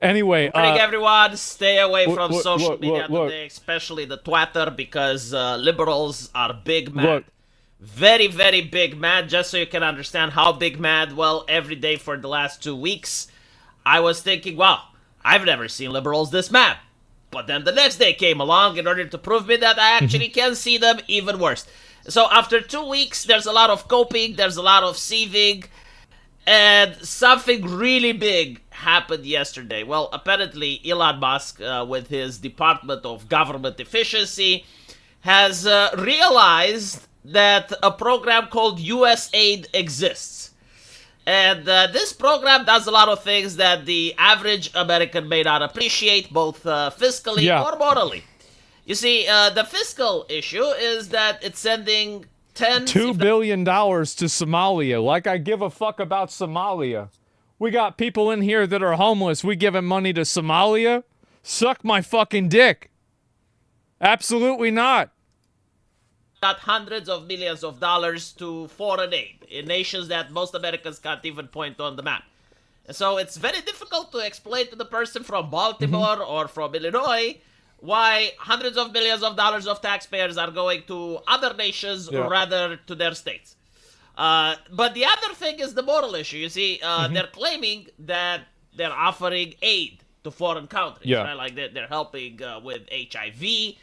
Anyway, Warning everyone, stay away from social media look, today, especially the Twitter, because liberals are big mad. look. Very, very big mad. Just so you can understand how big mad, well, every day for the last 2 weeks, I was thinking, wow, I've never seen liberals this mad. But then the next day came along in order to prove me that I actually can see them even worse. So after 2 weeks, there's a lot of coping, there's a lot of seething, and something really big happened yesterday. Well, apparently, Elon Musk, with his Department of Government Efficiency, has realized that a program called US Aid exists. And this program does a lot of things that the average American may not appreciate, both fiscally Yeah, or morally. You see, the fiscal issue is that it's sending tens, $2 if not billion to Somalia. Like I give a fuck about Somalia. We got people in here that are homeless. We giving money to Somalia? Suck my fucking dick. Absolutely not. not hundreds of millions of dollars to foreign aid in nations that most Americans can't even point on the map. And so it's very difficult to explain to the person from Baltimore or from Illinois why hundreds of millions of dollars of taxpayers are going to other nations Yeah. rather to their states. But the other thing is the moral issue. You see, they're claiming that they're offering aid to foreign countries, Yeah. right? Like they're helping with HIV.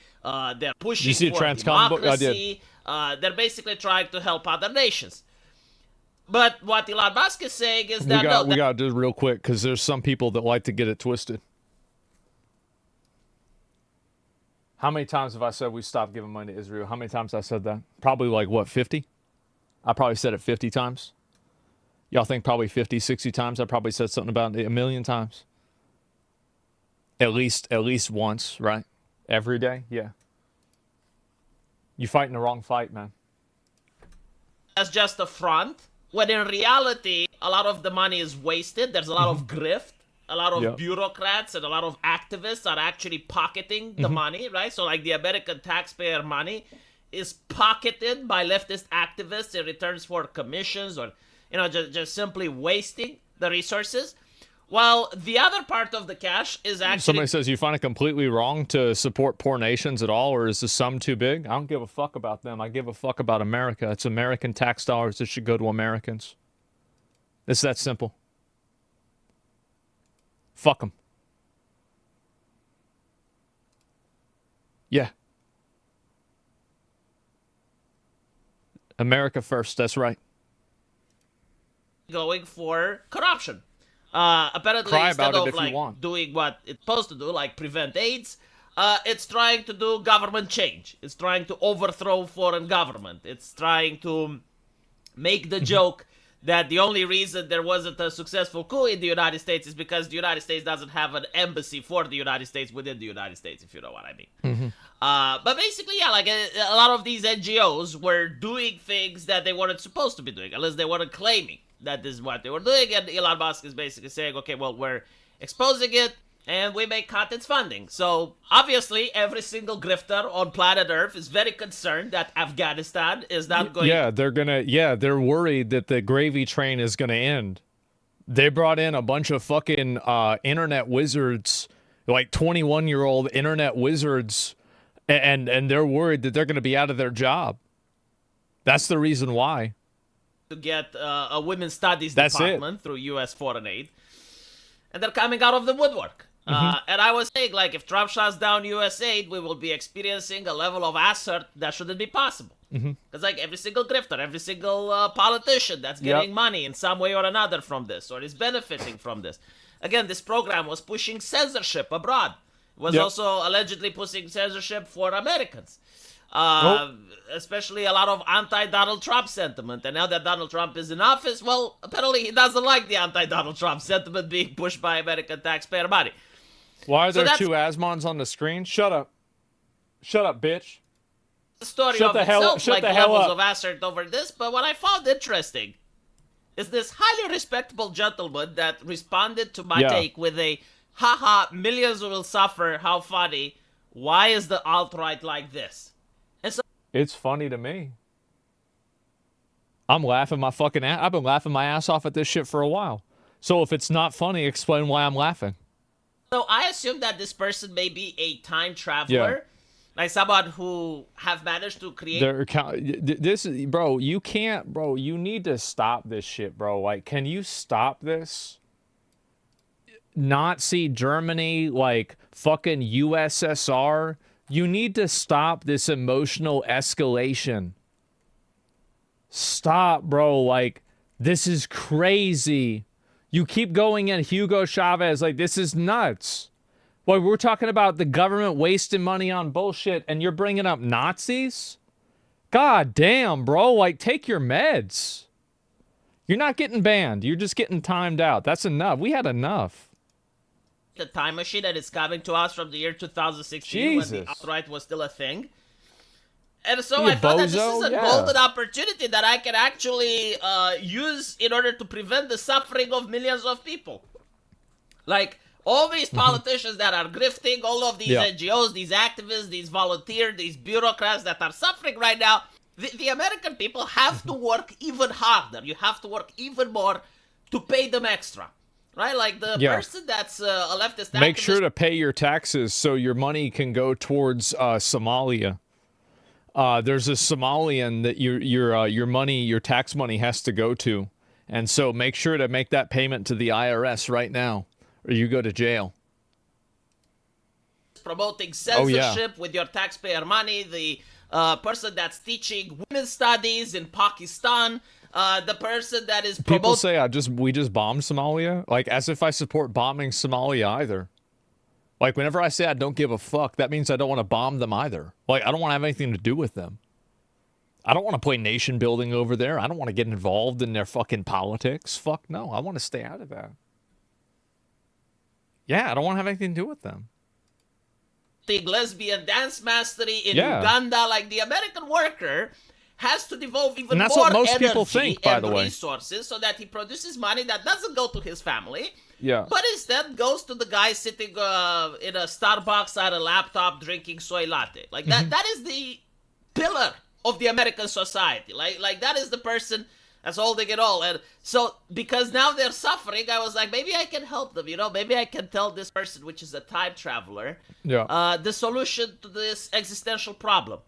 They're pushing You see a for Transcom book? I did. democracy. They're basically trying to help other nations. But what Elon Musk is saying is that no, We got to do it real quick because there's some people that like to get it twisted. How many times have I said we stopped giving money to Israel? How many times I said that? Probably like, what, 50? I probably said it 50 times. Y'all think probably 50, 60 times? I probably said something about it a million times. At least once, right? Every day? Yeah. You fighting the wrong fight, man. that's just a front, when in reality, a lot of the money is wasted. There's a lot of grift. A lot of Yep. bureaucrats and a lot of activists are actually pocketing the money, right? So, like, the American taxpayer money is pocketed by leftist activists in returns for commissions or, just simply wasting the resources. While the other part of the cash is actually Somebody says, you find it completely wrong to support poor nations at all, or is the sum too big? I don't give a fuck about them. I give a fuck about America. It's American tax dollars that should go to Americans. It's that simple. Fuck them. Yeah. America first. That's right. going for corruption. Apparently, Cry instead about it of if you like want. doing what it's supposed to do, like prevent AIDS, it's trying to do government change. It's trying to overthrow foreign government. It's trying to make the joke that the only reason there wasn't a successful coup in the United States is because the United States doesn't have an embassy for the United States within the United States, if you know what I mean. But basically, yeah, like a lot of these NGOs were doing things that they weren't supposed to be doing, unless they weren't claiming that this is what they were doing. And Elon Musk is basically saying, okay, well, we're exposing it, and we may cut its funding. So, obviously, every single grifter on planet Earth is very concerned that Afghanistan is not going They're worried that the gravy train is gonna end. They brought in a bunch of fucking internet wizards, like 21-year-old internet wizards, and they're worried that they're gonna be out of their job. That's the reason why. to get a women's studies That's department through U.S. foreign aid. And they're coming out of the woodwork. And I was saying, like, if Trump shuts down U.S. aid, we will be experiencing a level of assert that shouldn't be possible. Because, like, every single grifter, every single politician that's getting money in some way or another from this, or is benefiting from this. Again, this program was pushing censorship abroad. It was also allegedly pushing censorship for Americans. Especially a lot of anti-Donald Trump sentiment. And now that Donald Trump is in office, well, apparently he doesn't like the anti-Donald Trump sentiment being pushed by American taxpayer money. Why are So there that's- two Asmons on the screen? Shut up. Shut up, bitch. The story Shut of the hell up. itself, Shut like the hell levels up. of assert over this, but what I found interesting is this highly respectable gentleman that responded to my take with a, haha, millions will suffer, how funny, why is the alt-right like this? And so It's funny to me. I'm laughing my fucking ass. I've been laughing my ass off at this shit for a while. So if it's not funny, explain why I'm laughing. So I assume that this person may be a time Yeah. traveler, like someone who have managed to create. This is, bro, you can't, bro, you need to stop this shit, bro. Like, can you stop this? Nazi Germany, like fucking USSR. You need to stop this emotional escalation. Stop, bro. Like, this is crazy. You keep going in Hugo Chavez, like, this is nuts. Boy, we're talking about the government wasting money on bullshit, and you're bringing up Nazis? God damn, bro. Like, take your meds. You're not getting banned. You're just getting timed out. That's enough. We had enough. The time machine that is coming to us from the year 2016 when the Jesus. alt-right was still a thing. And so You I thought that this bozo? is a Yeah. golden opportunity that I can actually use in order to prevent the suffering of millions of people. Like, all these politicians that are grifting, all of these Yeah. NGOs, these activists, these volunteers, these bureaucrats that are suffering right now, the American people have to work even harder. You have to work even more to pay them extra. Right? Like, the Yeah. person that's a leftist activist... Make sure to pay your taxes so your money can go towards Somalia. There's a Somalian that your money, your tax money has to go to. And so make sure to make that payment to the IRS right now, or you go to jail. Promoting Oh, yeah. censorship with your taxpayer money, the person that's teaching women's studies in Pakistan, the person that is People promoting... say we just bombed Somalia, like as if I support bombing Somalia either. Like, whenever I say I don't give a fuck, that means I don't want to bomb them either. Like, I don't want to have anything to do with them. I don't want to play nation building over there. I don't want to get involved in their fucking politics. Fuck no. I want to stay out of that. Yeah, I don't want to have anything to do with them. lesbian dance mastery in Yeah. Uganda, like the American worker has to devote even And that's more what most energy people think, by and the way. resources so that he produces money that doesn't go to his family, Yeah. but instead goes to the guy sitting in a Starbucks at a laptop drinking soy latte. Like that. Mm-hmm. That is the pillar of the American society. Like that is the person that's holding it all. And so because now they're suffering, I was like, maybe I can help them. You know, maybe I can tell this person, which is a time traveler, Yeah. the solution to this existential problem.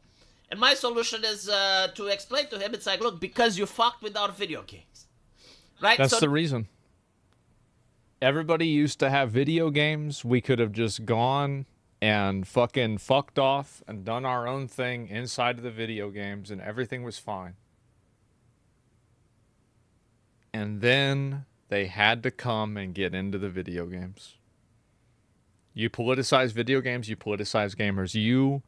And my solution is to explain to him, it's like, look, because you fucked with our video games. Right? That's So the reason. Everybody used to have video games. We could have just gone and fucking fucked off and done our own thing inside of the video games, and everything was fine. And then they had to come and get into the video games. You politicize video games, you politicize gamers.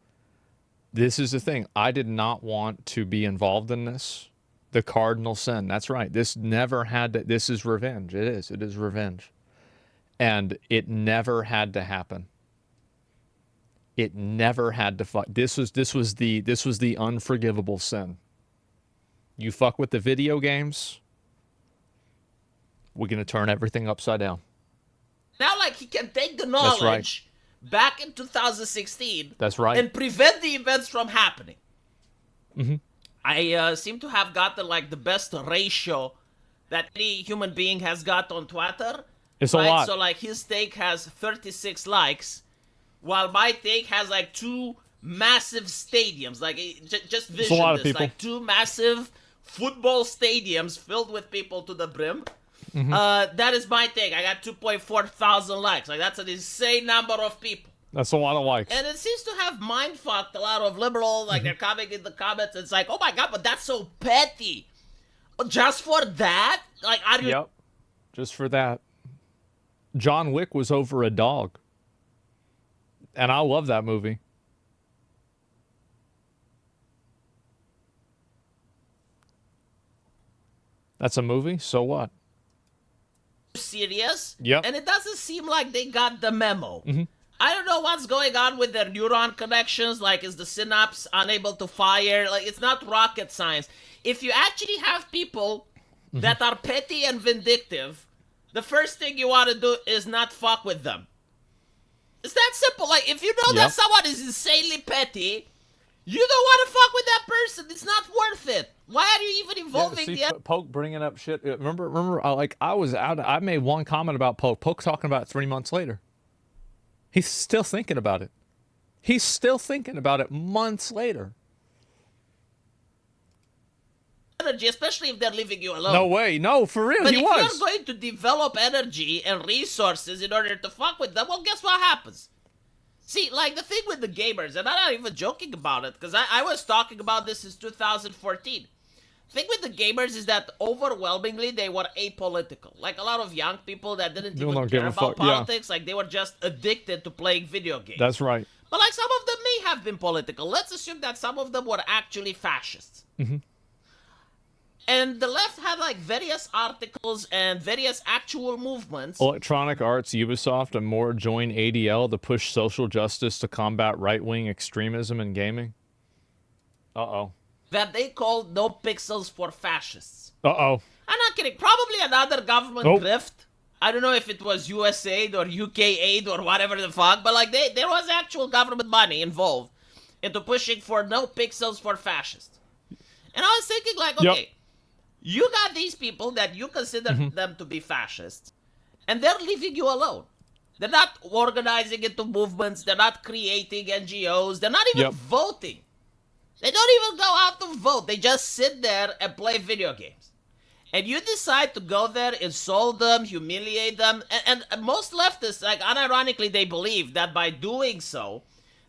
This is the thing. I did not want to be involved in this. The cardinal sin. That's right. This never had to. This is revenge. It is. It is revenge. And it never had to happen. It never had to fuck. This was the unforgivable sin. You fuck with the video games, we're gonna turn everything upside down. now, like, he can take the That's right. knowledge back in 2016 That's right. and prevent the events from happening. Mm-hmm. I seem to have gotten, like, the best ratio that any human being has got on Twitter. It's a lot. So, like, his take has 36 likes, while my take has, like, 2 massive stadiums. Like, just vision a lot of this. people. Like, 2 massive football stadiums filled with people to the brim. Mm-hmm. That is my take. I got 2.4 thousand likes. Like, that's an insane number of people. That's a lot of likes. And it seems to have mind-fucked a lot of liberals. Like, they're coming in the comments. It's like, oh my god, but that's so petty. Just for that? Like, are you... Yep. Just for that. John Wick was over a dog. And I love that movie. That's a movie? So what? serious? Yep. And it doesn't seem like they got the memo. I don't know what's going on with their neuron connections. Like, is the synapse unable to fire? Like, it's not rocket science. If you actually have people that are petty and vindictive, the first thing you want to do is not fuck with them. It's that simple. Like, if you know that Yep. someone is insanely petty, you don't want to fuck with that person. It's not worth it. Why are you even involving the... Poke bringing up shit. Remember, I was out. I made one comment about Poke. Poke talking about it 3 months later. He's still thinking about it. He's still thinking about it months later. Energy, especially if they're leaving you alone. No way. No, for real, but he if was. you're going to develop energy and resources in order to fuck with them, well, guess what happens? See, like the thing with the gamers, and I'm not even joking about it, because I was talking about this since 2014. The thing with the gamers is that overwhelmingly they were apolitical. Like a lot of young people that didn't even care about politics, like they were just addicted to playing video games. That's right. But like some of them may have been political. Let's assume that some of them were actually fascists. Mm-hmm. And the left had like various articles and various actual movements. Electronic Arts, Ubisoft, and more join ADL to push social justice to combat right-wing extremism in gaming. Uh-oh. That they called no pixels for fascists. Uh-oh. I'm not kidding. Probably another government grift. I don't know if it was USAID or UK aid or whatever the fuck, but like there was actual government money involved into pushing for no pixels for fascists. And I was thinking like, okay, you got these people that you consider them to be fascists, and they're leaving you alone. They're not organizing into movements. They're not creating NGOs. They're not even voting. They don't even go out to vote. They just sit there and play video games. And you decide to go there, insult them, humiliate them. And most leftists, like unironically, they believe that by doing so,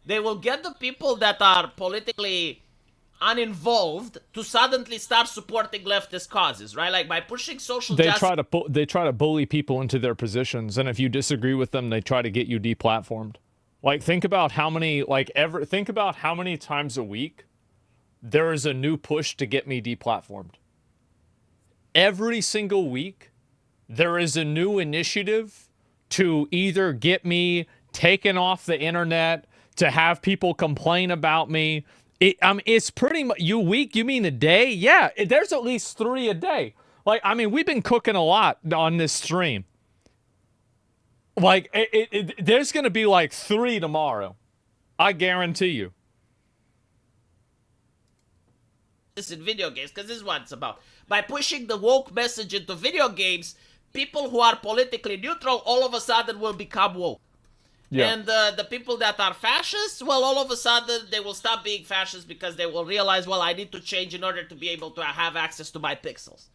they will get the people that are politically uninvolved to suddenly start supporting leftist causes, right? Like by pushing social justice. They try to bully people into their positions, and if you disagree with them, they try to get you deplatformed. Like think about how many times a week there is a new push to get me deplatformed. Every single week, there is a new initiative to either get me taken off the internet, to have people complain about me. It's pretty much, you mean a day? Yeah, there's at least 3 a day. Like, I mean, we've been cooking a lot on this stream. Like, there's going to be like 3 tomorrow. I guarantee you. This in video games, because this is what it's about. By pushing the woke message into video games, people who are politically neutral all of a sudden will become woke. Yeah. And the people that are fascists, well, all of a sudden they will stop being fascists because they will realize, well, I need to change in order to be able to have access to my pixels.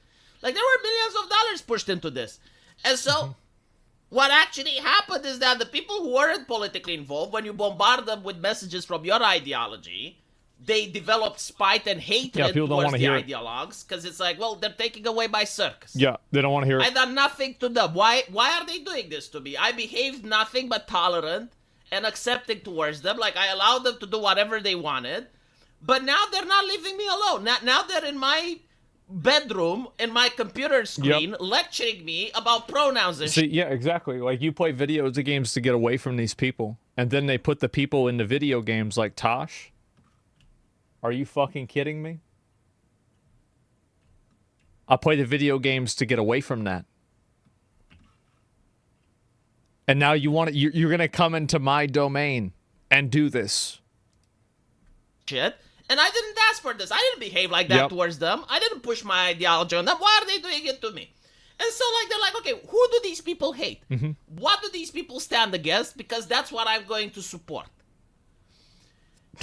Like, there were millions of dollars pushed into this. And so, what actually happened is that the people who weren't politically involved, when you bombard them with messages from your ideology, they developed spite and hatred towards the ideologues, because it's like, well, they're taking away my circus. Yeah, they don't want to hear it. I done nothing to them. Why are they doing this to me? I behaved nothing but tolerant and accepting towards them. Like, I allowed them to do whatever they wanted. But now they're not leaving me alone. Now they're in my bedroom, in my computer screen, lecturing me about pronouns and shit. Yeah, exactly. Like, you play video games to get away from these people. And then they put the people into video games like Tosh. Are you fucking kidding me? I play the video games to get away from that. And now you're going to come into my domain and do this. Shit. And I didn't ask for this. I didn't behave like that towards them. I didn't push my ideology on them. Why are they doing it to me? And so, like, they're like, okay, who do these people hate? What do these people stand against? Because that's what I'm going to support.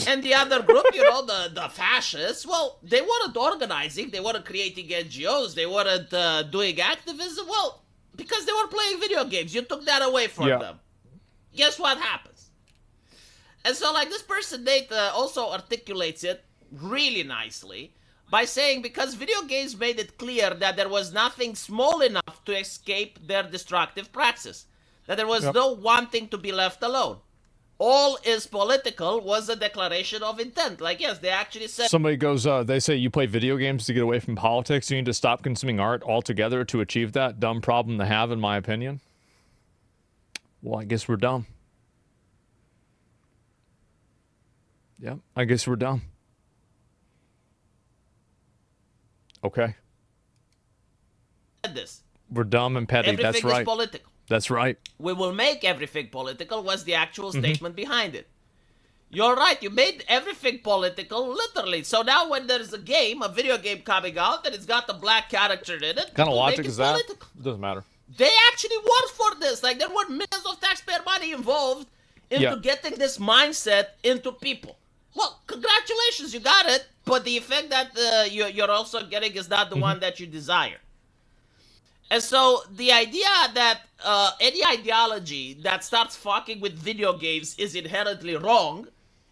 And the other group, the fascists, well, they weren't organizing, they weren't creating NGOs, they weren't doing activism, well, because they were playing video games. You took that away from them. Guess what happens? And so, like, this person, Nate, also articulates it really nicely by saying, because video games made it clear that there was nothing small enough to escape their destructive praxis, that there was no wanting to be left alone. All is political was a declaration of intent. Like, yes, they actually said... Somebody goes, they say you play video games to get away from politics. You need to stop consuming art altogether to achieve that. Dumb problem to have, in my opinion. Well, I guess we're dumb. Yeah, I guess we're dumb. Okay. This. We're dumb and petty. Everything That's right. is political. That's right. We will make everything political was the actual statement behind it. You're right. You made everything political, literally. So now when there's a video game coming out, and it's got the black character in it, what kind of logic is that? Political. Doesn't matter. They actually worked for this. Like, there were millions of taxpayer money involved into getting this mindset into people. Well, congratulations, you got it. But the effect that you're also getting is not the one that you desire. And so the idea that any ideology that starts fucking with video games is inherently wrong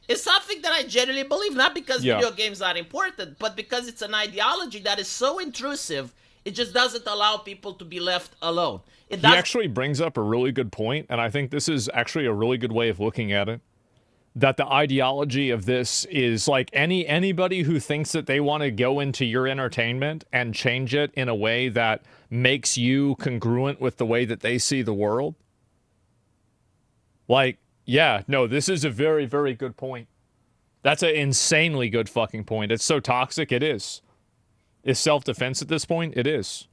is something that I genuinely believe, not because video games are important, but because it's an ideology that is so intrusive, it just doesn't allow people to be left alone. He actually brings up a really good point, and I think this is actually a really good way of looking at it. That the ideology of this is like anybody who thinks that they want to go into your entertainment and change it in a way that makes you congruent with the way that they see the world. Like, yeah, no, this is a very, very good point. That's an insanely good fucking point. It's so toxic, it is. Is self-defense at this point? It is.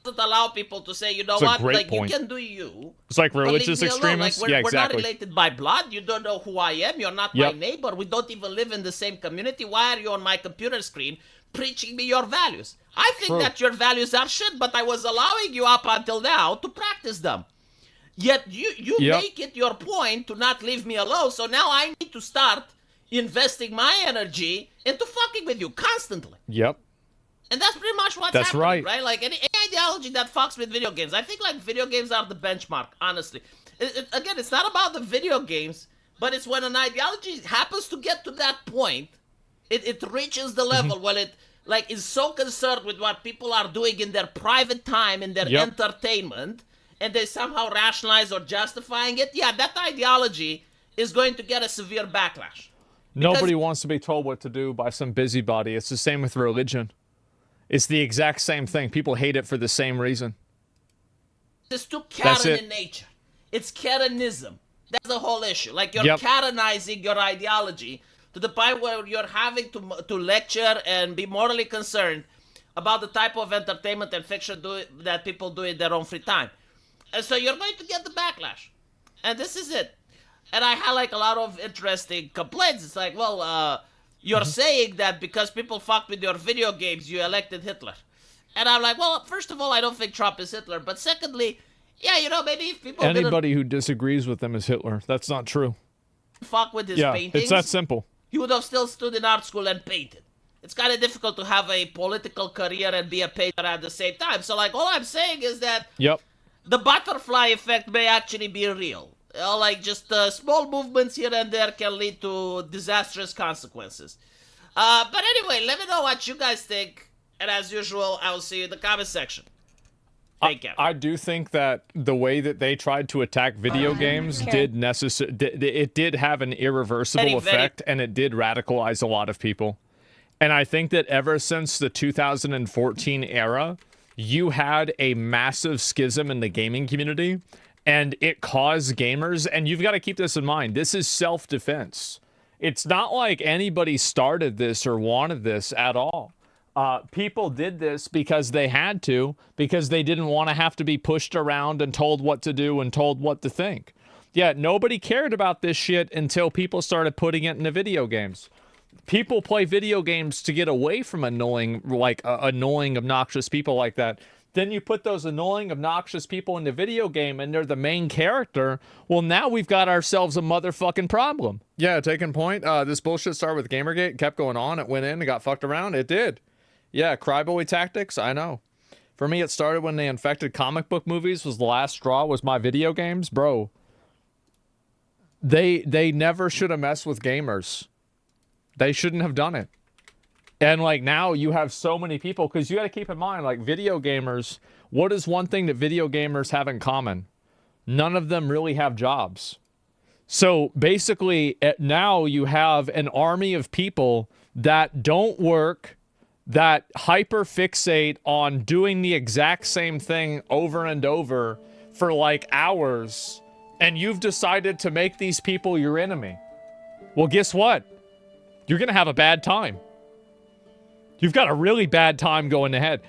Doesn't allow people to say, you know what, like, you can do you. It's like religious extremists. Like, yeah, exactly. We're not related by blood. You don't know who I am. You're not my neighbor. We don't even live in the same community. Why are you on my computer screen preaching me your values? I think that your values are shit, but I was allowing you up until now to practice them. Yet you make it your point to not leave me alone, so now I need to start investing my energy into fucking with you constantly. Yep. And that's pretty much what's happening, right? Like, any ideology that fucks with video games. I think, like, video games are the benchmark, honestly. Again, it's not about the video games, but it's when an ideology happens to get to that point, it reaches the level when it, like, is so concerned with what people are doing in their private time, in their entertainment, and they somehow rationalize or justifying it. Yeah, that ideology is going to get a severe backlash. Nobody wants to be told what to do by some busybody. It's the same with religion. It's the exact same thing. People hate it for the same reason. It's too Karen in nature. It's Karenism. That's the whole issue. Like, you're Karenizing your ideology to the point where you're having to lecture and be morally concerned about the type of entertainment and fiction that people do in their own free time. And so you're going to get the backlash. And this is it. And I had, like, a lot of interesting complaints. It's like, well, you're saying that because people fucked with your video games, you elected Hitler. And I'm like, well, first of all, I don't think Trump is Hitler. But secondly, yeah, you know, maybe if people anybody who disagrees with them is Hitler. That's not true. Fuck with his paintings. It's that simple. He would have still stood in art school and painted. It's kind of difficult to have a political career and be a painter at the same time. So, like, all I'm saying is that the butterfly effect may actually be real. Like, just small movements here and there can lead to disastrous consequences. But anyway, let me know what you guys think. And as usual, I will see you in the comment section. Take care. I do think that the way that they tried to attack video games did have an irreversible effect, and it did radicalize a lot of people. And I think that ever since the 2014 era, you had a massive schism in the gaming community. And it caused gamers, and you've got to keep this in mind, this is self-defense. It's not like anybody started this or wanted this at all. People did this because they had to, because they didn't want to have to be pushed around and told what to do and told what to think. Yeah, nobody cared about this shit until people started putting it into video games. People play video games to get away from annoying, obnoxious people like that. Then you put those annoying, obnoxious people in the video game and they're the main character. Well, now we've got ourselves a motherfucking problem. Yeah, taking point. This bullshit started with Gamergate, kept going on. It went in and got fucked around. It did. Yeah, cryboy tactics. I know. For me, it started when they infected comic book movies. Was the last straw. Was my video games, bro. They never should have messed with gamers. They shouldn't have done it. And, like, now you have so many people, because you got to keep in mind, like, video gamers, what is one thing that video gamers have in common? None of them really have jobs. So, basically, now you have an army of people that don't work, that hyper-fixate on doing the exact same thing over and over for, like, hours, and you've decided to make these people your enemy. Well, guess what? You're going to have a bad time. You've got a really bad time going ahead.